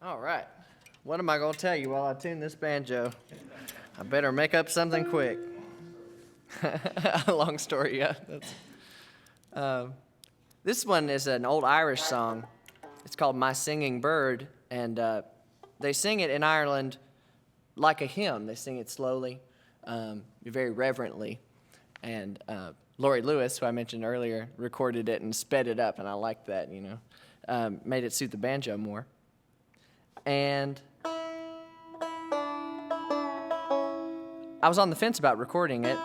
All right. What am I going to tell you while I tune this banjo? I better make up something quick. Long story, yeah. This one is an old Irish song. It's called My Singing Bird, and they sing it in Ireland like a hymn. They sing it slowly, very reverently. And Laurie Lewis, who I mentioned earlier, recorded it and sped it up, and I liked that, made it suit the banjo more. And I was on the fence about recording it,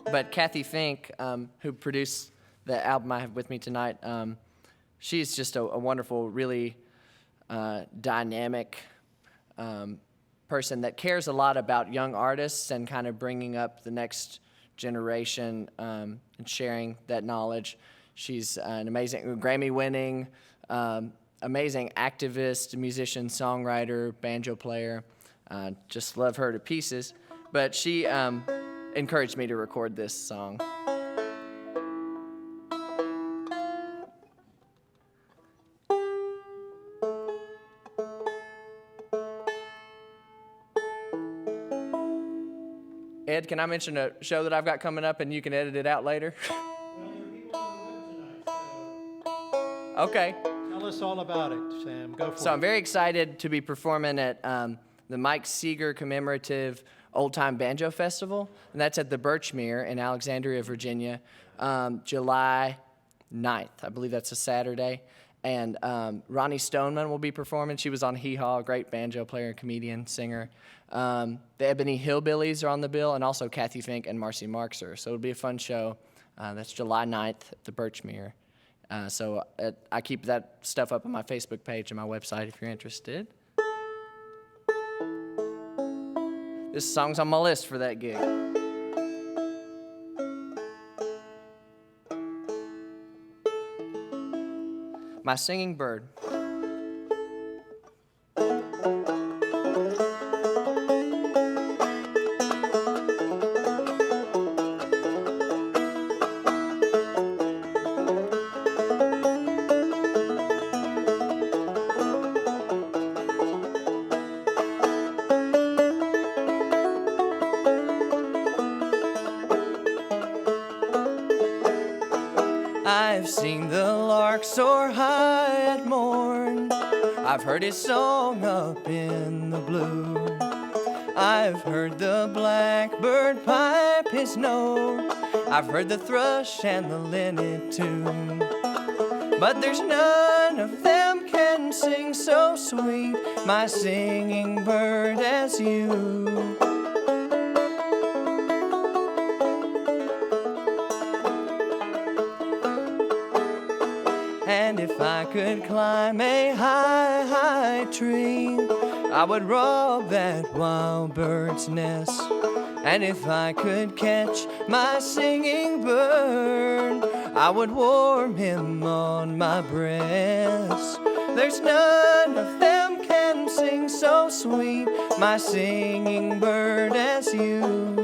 but Kathy Fink, who produced the album I have with me tonight, she's just a wonderful, really dynamic person that cares a lot about young artists and kind of bringing up the next generation and sharing that knowledge. She's an amazing, Grammy-winning, amazing activist, musician, songwriter, banjo player. Just love her to pieces. But she encouraged me to record this song. Ed, can I mention a show that I've got coming up and you can edit it out later? Well, there are people on the web tonight, so Okay. tell us all about it, Sam. Go for it. So I'm very excited to be performing at the Mike Seeger Commemorative Old Time Banjo Festival, and that's at the Birchmere in Alexandria, Virginia, July 9th. I believe that's a Saturday. And Ronnie Stoneman will be performing. She was on Hee Haw, a great banjo player, comedian, singer. The Ebony Hillbillies are on the bill, and also Kathy Fink and Marcy Marxer. So it'll be a fun show. That's July 9th at the Birchmere. So I keep that stuff up on my Facebook page and my website if you're interested. This song's on my list for that gig. My Singing Bird. I've seen the lark soar high at morn. I've heard his song up in the blue. I've heard the blackbird pipe his note. I've heard the thrush and the linnet tune. But there's none of them can sing so sweet, my singing bird, as you. And if I could climb a high, high tree, I would rob that wild bird's nest. And if I could catch my singing bird, I would warm him on my breast. There's none of them can sing so sweet, my singing bird, as you.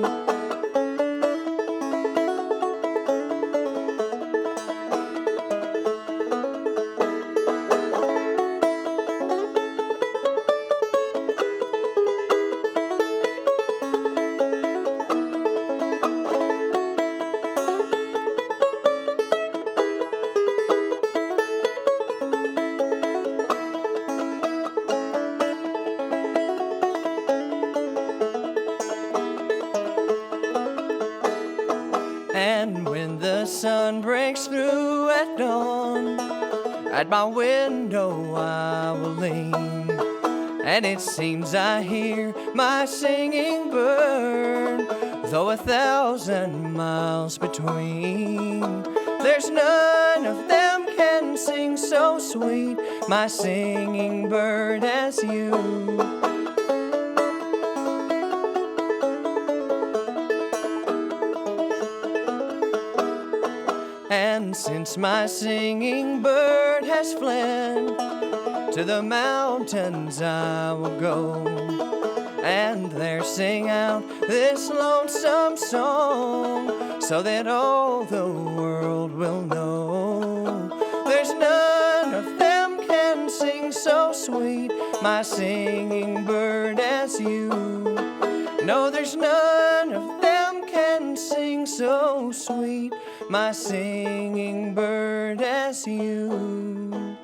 And when the sun breaks through at dawn, at my window I will lean, and it seems I hear my singing bird, though 1,000 miles between. There's none of them can sing so sweet, my singing bird, as you. And since my singing bird has fled, to the mountains I will go, and there sing out this lonesome song, so that all the world will know. There's none of them can sing so sweet, my singing bird as you. No, there's none of them can sing so sweet, my singing bird as you.